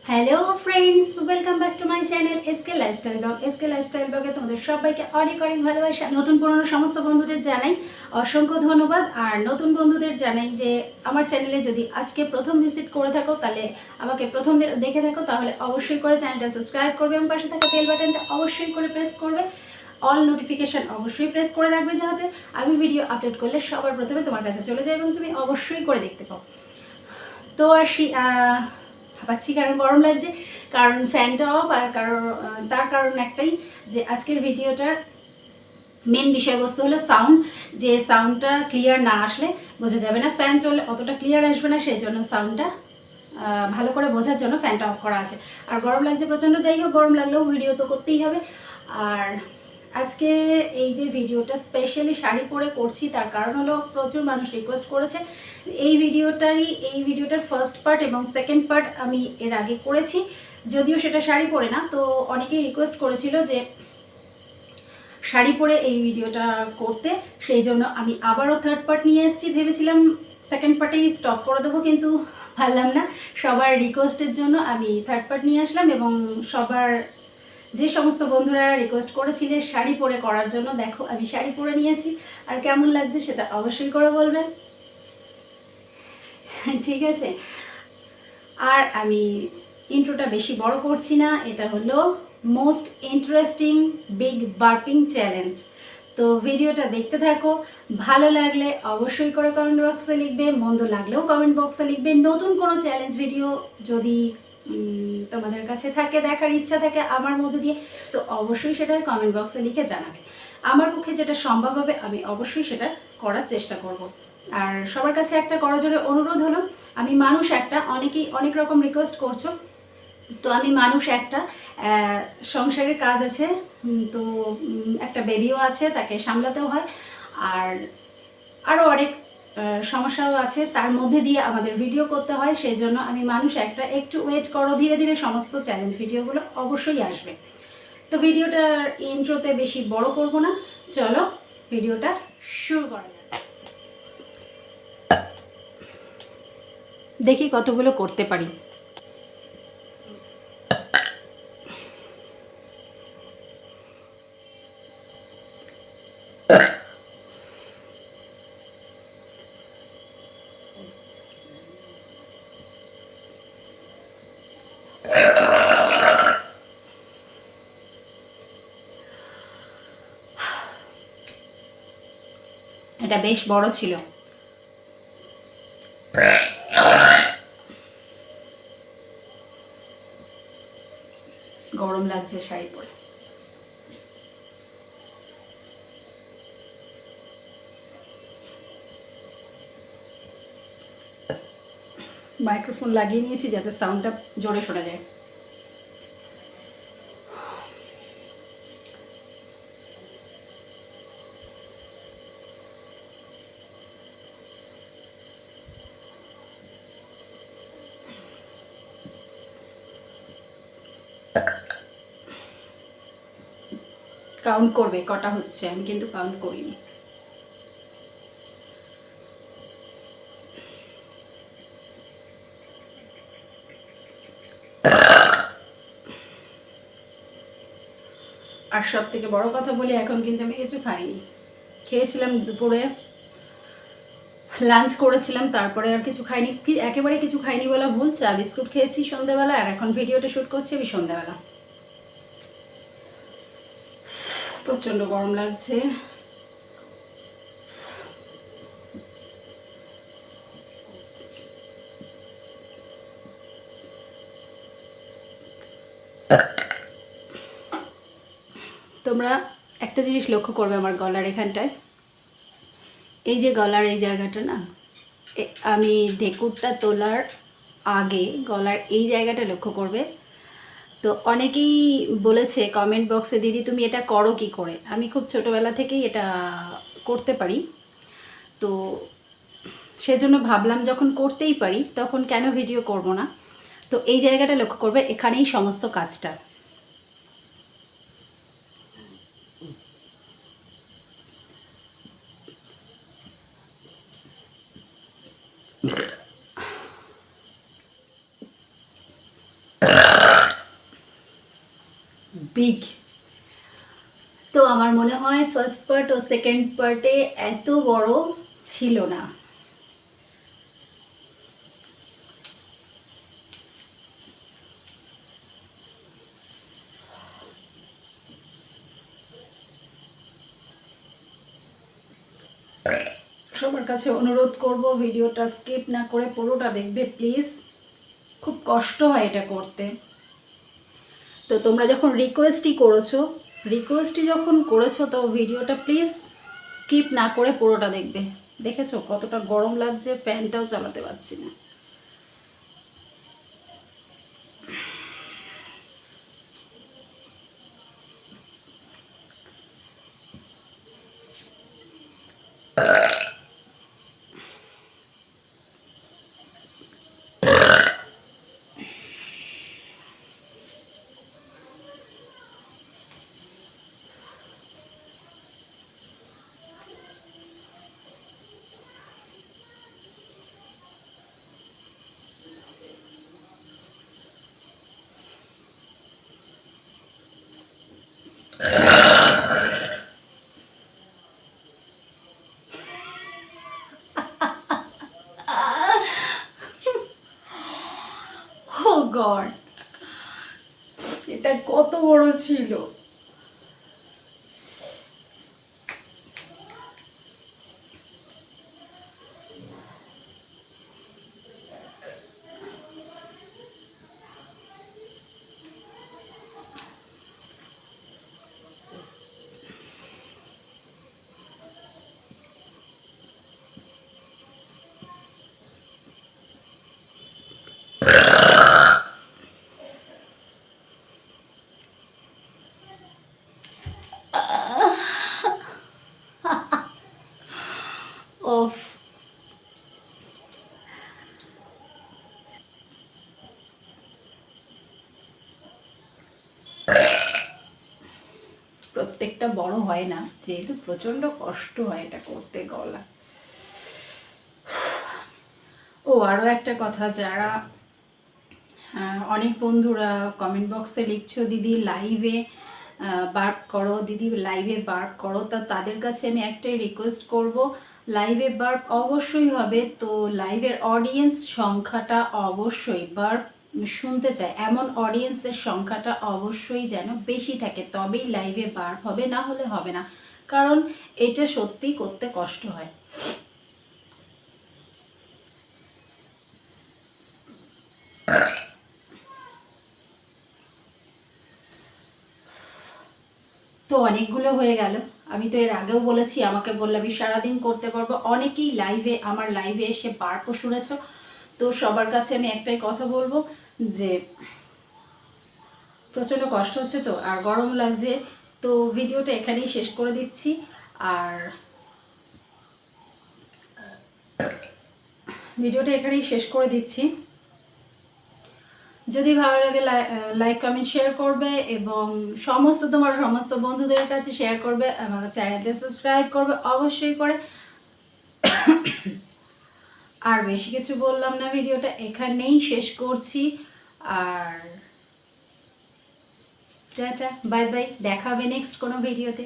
Hello friends, welcome back to my channel SK lifestyle blog. SK lifestyle ব্লগে তোমাদের সবাইকে অনেক অনেক ভালোবাসা। নতুন পুরনো সমস্ত বন্ধুদের জানাই অসংখ্য ধন্যবাদ। আর নতুন বন্ধুদের জানাই যে আমার চ্যানেলে যদি আজকে প্রথম ভিজিট করে থাকো, তাহলে আমাকে প্রথম দেখে থাকো, তাহলে অবশ্যই করে চ্যানেলটা সাবস্ক্রাইব করবে এবং পাশে থাকা বেল বাটনটা অবশ্যই করে প্রেস করবে। অল নোটিফিকেশান অবশ্যই প্রেস করে রাখবে, যাতে আমি ভিডিও আপলোড করলে সবার প্রথমে তোমার কাছে চলে যায় এবং তুমি অবশ্যই করে দেখতে পাও। তো আসি, পাচ্ছি কারণ গরম লাগছে, কারণ ফ্যানটা অফ, আর তার কারণ একটাই যে আজকের ভিডিওটার মেন বিষয়বস্তু হলো সাউন্ড। যে সাউন্ডটা ক্লিয়ার না আসলে বোঝা যাবে না, ফ্যান চললে অতটা ক্লিয়ার আসবে না, সেই জন্য সাউন্ডটা ভালো করে বোঝার জন্য ফ্যানটা অফ করা আছে। আর গরম লাগছে প্রচণ্ড, যাই হোক গরম লাগলেও ভিডিও তো করতেই হবে। আর আজকে এই যে ভিডিওটা স্পেশালি শাড়ি পরে করছি, তার কারণ হলো প্রচুর মানুষ রিকোয়েস্ট করেছে। এই ভিডিওটার ফার্স্ট পার্ট এবং সেকেন্ড পার্ট আমি এর আগে করেছি, যদিও সেটা শাড়ি পরে না। তো অনেকেই রিকোয়েস্ট করেছিল যে শাড়ি পরে এই ভিডিওটা করতে, সেই জন্য আমি আবারও থার্ড পার্ট নিয়ে এসেছি। ভেবেছিলাম সেকেন্ড পার্টেই স্টপ করে দেবো, কিন্তু পারলাম না। সবার রিকোয়েস্টের জন্য আমি থার্ড পার্ট নিয়ে আসলাম এবং যে সমস্ত বন্ধুরা রিকোয়েস্ট করেছিলে শাড়ি পরে করার জন্য, দেখো আমি শাড়ি পরে নিয়েছি। আর কেমন লাগছে সেটা অবশ্যই করে বলবেন, ঠিক আছে? আর আমি ইন্ট্রোটা বেশি বড় করছি না। এটা হলো most interesting big burping challenge. তো ভিডিওটা দেখতে থাকো, ভালো লাগলে অবশ্যই করে কমেন্ট বক্সে লিখবে, মন্দ লাগলেও কমেন্ট বক্সে লিখবে। নতুন কোনো চ্যালেঞ্জ ভিডিও যদি তোমাদের কাছে থাকে, দেখার ইচ্ছা থাকে আমার মধ্যে দিয়ে, তো অবশ্যই সেটা কমেন্ট বক্সে লিখে জানাবে। আমার পক্ষে যেটা সম্ভব হবে আমি অবশ্যই সেটা করার চেষ্টা করব। আর সবার কাছে একটা করজোড়ে অনুরোধ হলো, আমি মানুষ একটা, অনেকেই অনেক রকম রিকোয়েস্ট করছো, তো আমি মানুষ একটা, সংসারের কাজ আছে, তো একটা বেবিও আছে, তাকে সামলাতেও হয়, আর আরও অনেক সমস্যাও আছে, তার মধ্যে দিয়ে আমাদের ভিডিও করতে হয়। সেই জন্য আমি মানুষ একটা, একটু ওয়েট করো, ধীরে ধীরে সমস্ত চ্যালেঞ্জ ভিডিওগুলো অবশ্যই আসবে। তো ভিডিওটার ইন্ট্রোতে বেশি বড় করব না, চলো ভিডিওটা শুরু করা যাক। দেখি কতগুলো করতে পারি। এটা বেশ বড় ছিল। গরম লাগছে শাড়ি পরে। মাইক্রোফোন লাগিয়ে নিয়েছি যাতে সাউন্ডটা জোরে শোনা যায়। কাউন্ট করবে কটা হচ্ছে, আমি কিন্তু কাউন্ট করিনি। আর সব থেকে বড় কথা বলি, এখন কিন্তু আমি কিছু খাইনি। খেয়েছিলাম দুপুরে, লাঞ্চ করেছিলাম, তারপরে আর কিছু খাইনি। একেবারে কিছু খাইনি বলা ভুল, চা বিস্কুট খেয়েছি সন্ধ্যাবেলা, আর এখন ভিডিওটা শ্যুট করছি আমি সন্ধ্যাবেলা। প্রচণ্ড গরম লাগছে। তোমরা একটা জিনিস লক্ষ্য করবে আমার গলার এখানটায়, এই যে গলার এই জায়গাটা না, আমি ঢেকুরটা তোলার আগে গলার এই জায়গাটা লক্ষ্য করবে। তো অনেকেই বলেছে কমেন্ট বক্সে, দিদি তুমি এটা করো কি করে? আমি খুব ছোটোবেলা থেকেই এটা করতে পারি, তো সেজন্য ভাবলাম যখন করতেই পারি তখন কেন ভিডিও করব না। তো এই জায়গাটা লক্ষ্য করবে, এখানেই সমস্ত কাজটা। বিগ। তো আমার মনে হয় ফার্স্ট পার্ট ও সেকেন্ড পার্টে এত বড় ছিল না। সবার কাছে অনুরোধ করব ভিডিওটা স্কিপ না করে পুরোটা দেখবে প্লিজ, খুব কষ্ট হয় এটা করতে। তো তোমরা যখন রিকোয়েস্টই যখন করেছো তো ভিডিওটা প্লিজ স্কিপ না করে পুরোটা দেখবে। দেখেছো কতটা গরম লাগছে, ফ্যানটাও চালাতে পারছি না। ও গড, এটা কত বড় ছিল। ওফ, প্রত্যেকটা বড় হয় না, যেহেতু প্রচন্ড কষ্ট হয় এটা করতে গলা। ও আরও একটা কথা, যারা অনেক বন্ধুরা কমেন্ট বক্সে লিখছো দিদি লাইভে বার্প করো, দিদি লাইভে বার্প করো, তা তাদের কাছে আমি একটাই রিকোয়েস্ট করব, লাইভে বার্প অবশ্যই হবে। তো লাইভের অডিয়েন্স সংখ্যাটা অবশ্যই বার্প শুনতে চায় এমন অডিয়েন্সের সংখ্যাটা অবশ্যই যেন বেশি থাকে, তবেই লাইভে বার্প হবে, না হলে হবে না। কারণ এটা সত্যি করতে কষ্ট হয়। তো অনেকগুলো হয়ে গেল। আমি তো এর আগেও বলেছি, আমাকে বললে আমি সারাদিন করতে পারবো। অনেকেই আমার লাইভে এসে বার্পও শুনেছ। তো সবার কাছে আমি একটাই কথা বলবো যে প্রচণ্ড কষ্ট হচ্ছে তো আর গরম লাগছে, তো ভিডিওটা এখানেই শেষ করে দিচ্ছি। আর যদি ভালো লাগে লাইক কমেন্ট শেয়ার করবে এবং সমস্ত বন্ধুদের কাছে শেয়ার করবে, আমার চ্যানেলটা সাবস্ক্রাইব করবে অবশ্যই করে। আর বেশি কিছু বললাম না, ভিডিওটা এখানেই শেষ করছি। আর টাটা, বাই বাই, দেখা হবে নেক্সট কোনো ভিডিওতে।